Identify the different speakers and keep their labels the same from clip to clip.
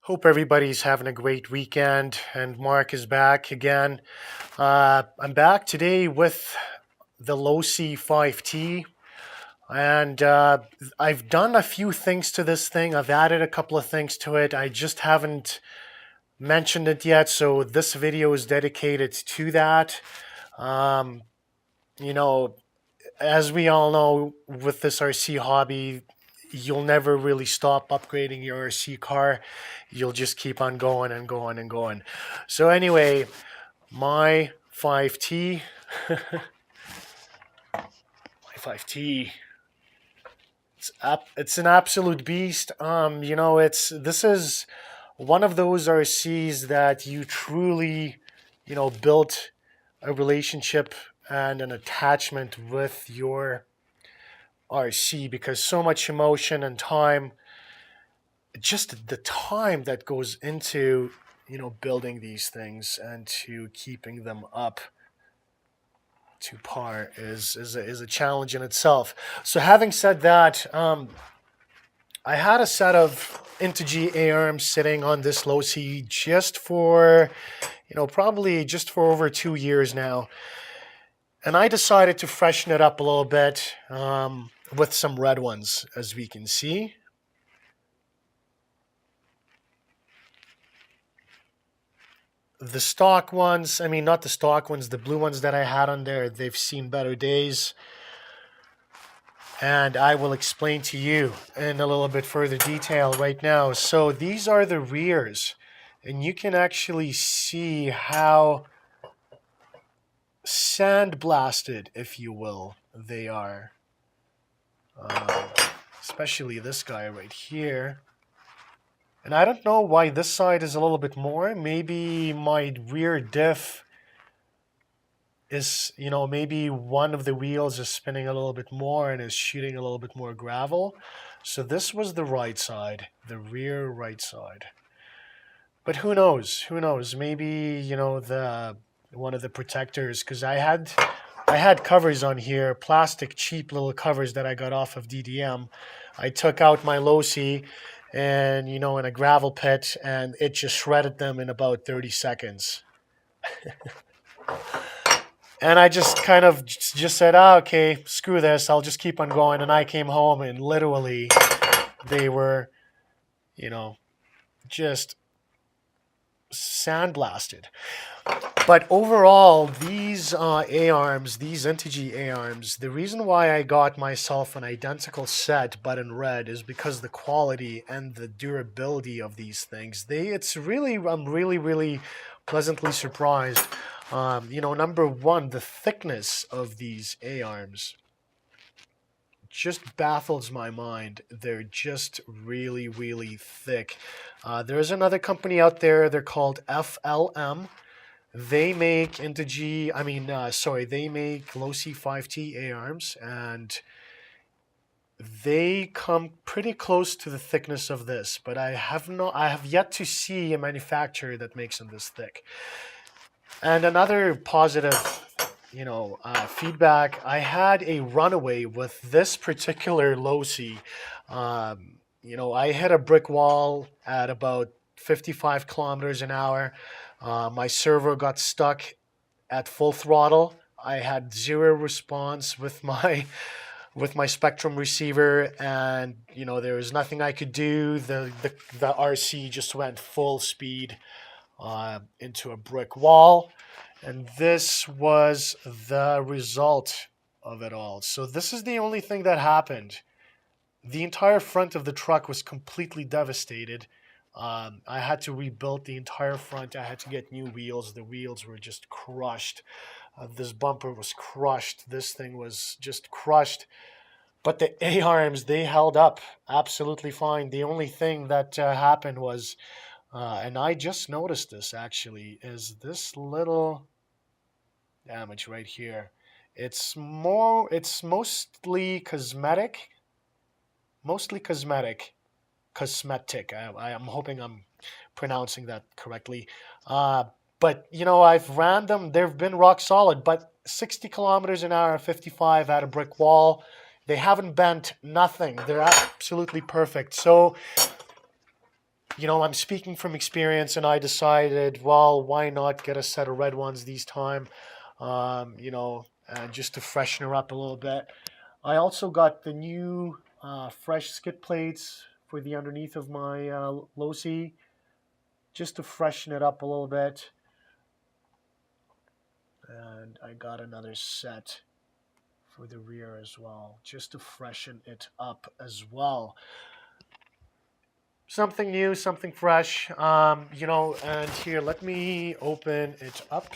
Speaker 1: Hope everybody's having a great weekend, and Mark is back again. I'm back today with the Losi 5T, and I've done a few things to this thing. I've added a couple of things to it. I just haven't mentioned it yet, so this video is dedicated to that. Um, you know, as we all know, with this RC hobby, you'll never really stop upgrading your RC car. You'll just keep on going and going and going. So anyway, my 5T, my 5T, it's an absolute beast. This is one of those RCs that you truly, built a relationship and an attachment with your RC because so much emotion and time, just the time that goes into, building these things and to keeping them up to par is a challenge in itself. So having said that, I had a set of Integy A-arms sitting on this Losi just for, probably just for over 2 years now. And I decided to freshen it up a little bit with some red ones, as we can see. The stock ones, I mean, not the stock ones, the blue ones that I had on there, they've seen better days. And I will explain to you in a little bit further detail right now. So these are the rears, and you can actually see how sandblasted, if you will, they are. Especially this guy right here. And I don't know why this side is a little bit more. Maybe my rear diff is, maybe one of the wheels is spinning a little bit more and is shooting a little bit more gravel. So this was the right side, the rear right side. But who knows? Who knows? Maybe, the one of the protectors, because I had covers on here, plastic cheap little covers that I got off of DDM. I took out my Losi and, in a gravel pit, and it just shredded them in about 30 seconds. And I just kind of just said, okay, screw this. I'll just keep on going. And I came home and literally they were, just sandblasted. But overall, these A-arms, these Integy A-arms, the reason why I got myself an identical set but in red is because the quality and the durability of these things. I'm really pleasantly surprised. Number one, the thickness of these A-arms just baffles my mind. They're just really thick. There's another company out there. They're called FLM. They make Integy, they make Losi 5T A-arms, and they come pretty close to the thickness of this, but I have yet to see a manufacturer that makes them this thick. And another positive, feedback, I had a runaway with this particular Losi. I hit a brick wall at about 55 kilometers an hour. My servo got stuck at full throttle. I had zero response with my Spectrum receiver, and there was nothing I could do. The RC just went full speed into a brick wall, and this was the result of it all. So this is the only thing that happened. The entire front of the truck was completely devastated. I had to rebuild the entire front. I had to get new wheels. The wheels were just crushed. This bumper was crushed. This thing was just crushed. But the A-arms, they held up absolutely fine. The only thing that happened was, and I just noticed this actually, is this little damage right here. It's mostly cosmetic. Cosmetic. I'm hoping I'm pronouncing that correctly. But I've ran them. They've been rock solid. But 60 kilometers an hour, 55 at a brick wall. They haven't bent nothing. They're absolutely perfect. So I'm speaking from experience, and I decided, well, why not get a set of red ones these time, just to freshen her up a little bit. I also got the new fresh skid plates for the underneath of my Losi, just to freshen it up a little bit. And I got another set for the rear as well, just to freshen it up as well. Something new, something fresh. And here, let me open it up.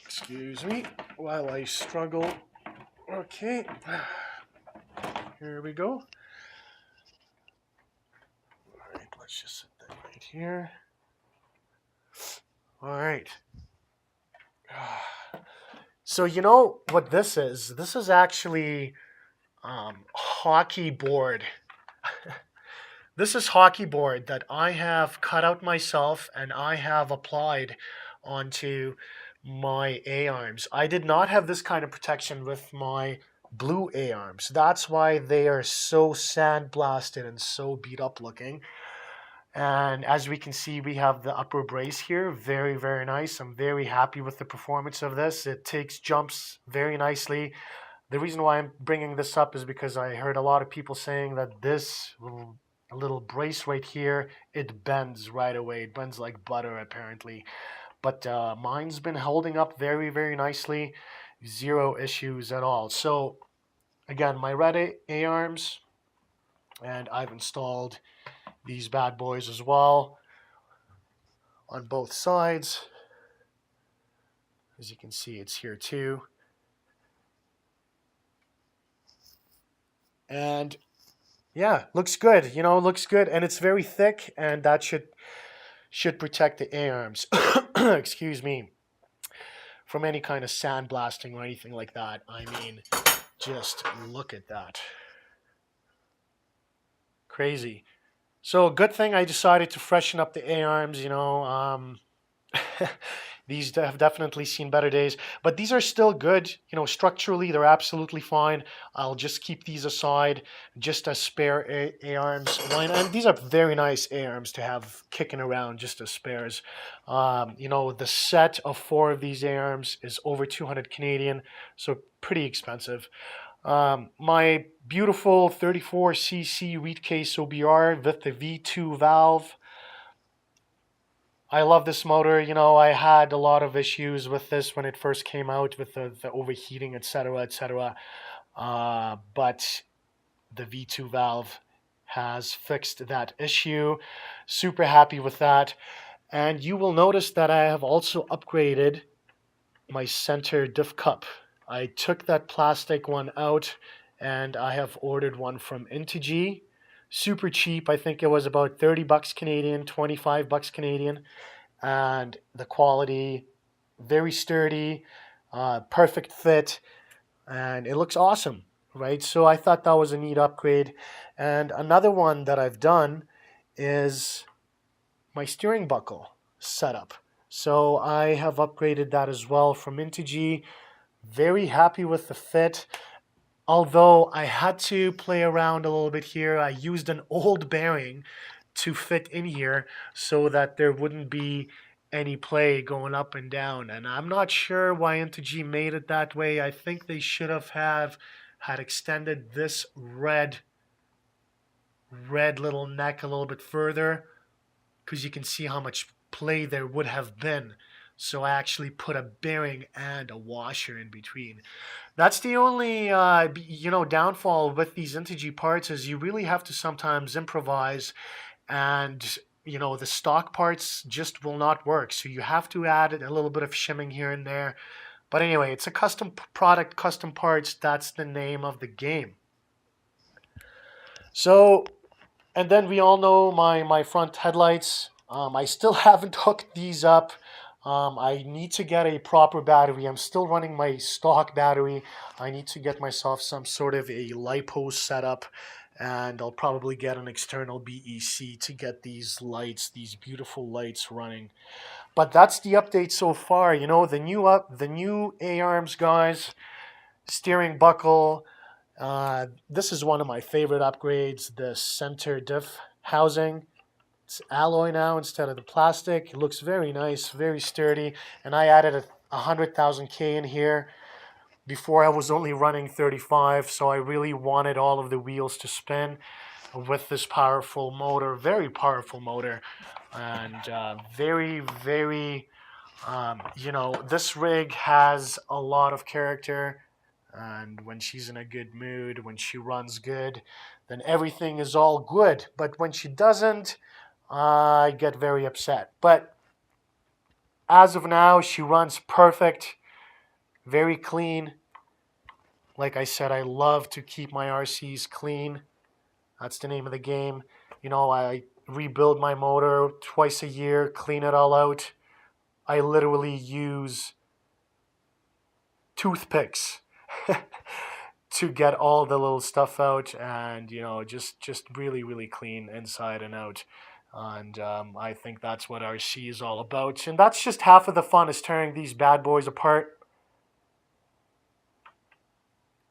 Speaker 1: Excuse me while I struggle. Okay, here we go. All right, let's just set that right here. All right. So you know what this is? This is actually hockey board. This is hockey board that I have cut out myself and I have applied onto my A-arms. I did not have this kind of protection with my blue A-arms. That's why they are so sandblasted and so beat up looking. And as we can see, we have the upper brace here. Very, very nice. I'm very happy with the performance of this. It takes jumps very nicely. The reason why I'm bringing this up is because I heard a lot of people saying that this little brace right here, it bends right away. It bends like butter, apparently. But mine's been holding up very, very nicely. Zero issues at all. So, again, my red A-arms, and I've installed these bad boys as well on both sides. As you can see, it's here too. And yeah, looks good. Looks good, and it's very thick, and that should protect the A-arms. Excuse me, from any kind of sandblasting or anything like that. I mean, just look at that. Crazy. So good thing I decided to freshen up the A-arms. These have definitely seen better days, but these are still good. Structurally, they're absolutely fine. I'll just keep these aside just as spare A-arms. And these are very nice A-arms to have kicking around just as spares. The set of 4 of these A-arms is over 200 Canadian, so pretty expensive. My beautiful 34cc reed case OBR with the V2 valve. I love this motor. I had a lot of issues with this when it first came out with the overheating, etc., etc. But the V2 valve has fixed that issue. Super happy with that. And you will notice that I have also upgraded my center diff cup. I took that plastic one out and I have ordered one from Integy. Super cheap. I think it was about 30 bucks Canadian, 25 bucks Canadian. And the quality, very sturdy, perfect fit, and it looks awesome, right? So I thought that was a neat upgrade. And another one that I've done is my steering buckle setup. So I have upgraded that as well from Integy. Very happy with the fit. Although I had to play around a little bit here. I used an old bearing to fit in here so that there wouldn't be any play going up and down. And I'm not sure why Integy made it that way. I think they should have had extended this red little neck a little bit further, because you can see how much play there would have been. So I actually put a bearing and a washer in between. That's the only downfall with these Integy parts, is you really have to sometimes improvise, and the stock parts just will not work. So you have to add a little bit of shimming here and there. But anyway, it's a custom product, custom parts. That's the name of the game. So, and then we all know my front headlights. I still haven't hooked these up. I need to get a proper battery. I'm still running my stock battery. I need to get myself some sort of a LiPo setup, and I'll probably get an external BEC to get these lights, these beautiful lights running. But that's the update so far. The new A-arms, guys, steering buckle, This is one of my favorite upgrades, the center diff housing. It's alloy now instead of the plastic. It looks very nice, very sturdy. And I added a 100,000 K in here. Before I was only running 35, so I really wanted all of the wheels to spin with this powerful motor, very powerful motor, and very, very, this rig has a lot of character. And when she's in a good mood, when she runs good, then everything is all good. But when she doesn't, I get very upset. But as of now, she runs perfect, very clean. Like I said, I love to keep my RCs clean. That's the name of the game. I rebuild my motor twice a year, clean it all out. I literally use toothpicks to get all the little stuff out, and just really, really clean inside and out. And I think that's what RC is all about. And that's just half of the fun, is tearing these bad boys apart.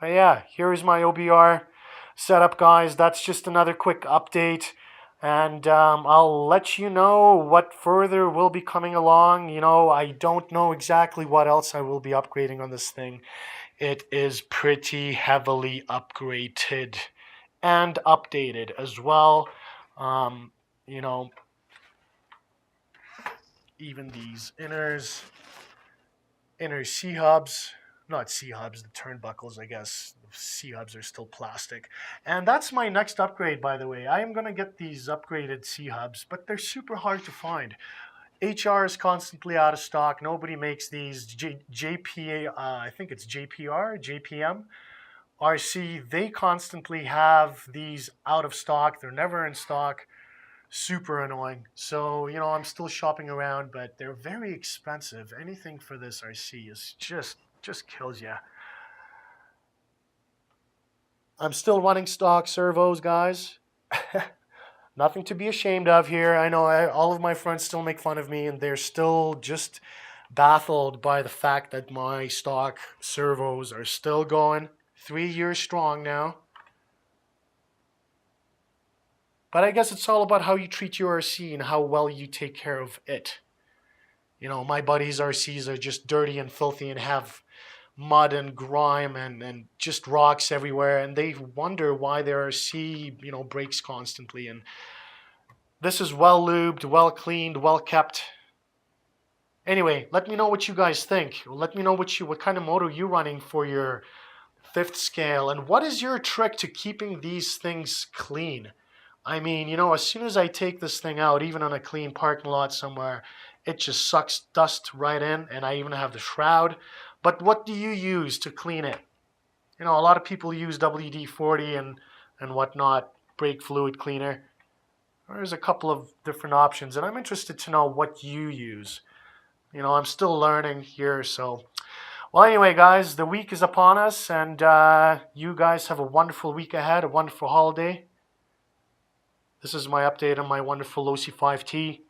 Speaker 1: But yeah, here is my OBR setup, guys. That's just another quick update. And I'll let you know what further will be coming along. I don't know exactly what else I will be upgrading on this thing. It is pretty heavily upgraded and updated as well. Even these inner C-hubs, not C-hubs, the turnbuckles, I guess. The C-hubs are still plastic. And that's my next upgrade, by the way. I am going to get these upgraded C-hubs, but they're super hard to find. HR is constantly out of stock. Nobody makes these. JPA, I think it's JPR, JPM, RC, they constantly have these out of stock. They're never in stock. Super annoying. So, I'm still shopping around, but they're very expensive. Anything for this RC is just kills you. I'm still running stock servos, guys. Nothing to be ashamed of here. I know all of my friends still make fun of me, and they're still just baffled by the fact that my stock servos are still going. 3 years strong now. But I guess it's all about how you treat your RC and how well you take care of it. My buddies' RCs are just dirty and filthy and have mud and grime and just rocks everywhere, and they wonder why their RC, breaks constantly. And this is well lubed, well cleaned, well kept. Anyway, let me know what you guys think. Let me know what kind of motor you're running for your 5th scale, and what is your trick to keeping these things clean? I mean, as soon as I take this thing out, even on a clean parking lot somewhere, it just sucks dust right in, and I even have the shroud. But what do you use to clean it? A lot of people use WD-40 and whatnot, brake fluid cleaner. There's a couple of different options, and I'm interested to know what you use. I'm still learning here, so... Well, anyway, guys, the week is upon us, and you guys have a wonderful week ahead, a wonderful holiday. This is my update on my wonderful Losi 5T.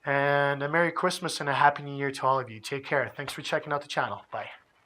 Speaker 1: And a Merry Christmas and a Happy New Year to all of you. Take care. Thanks for checking out the channel. Bye.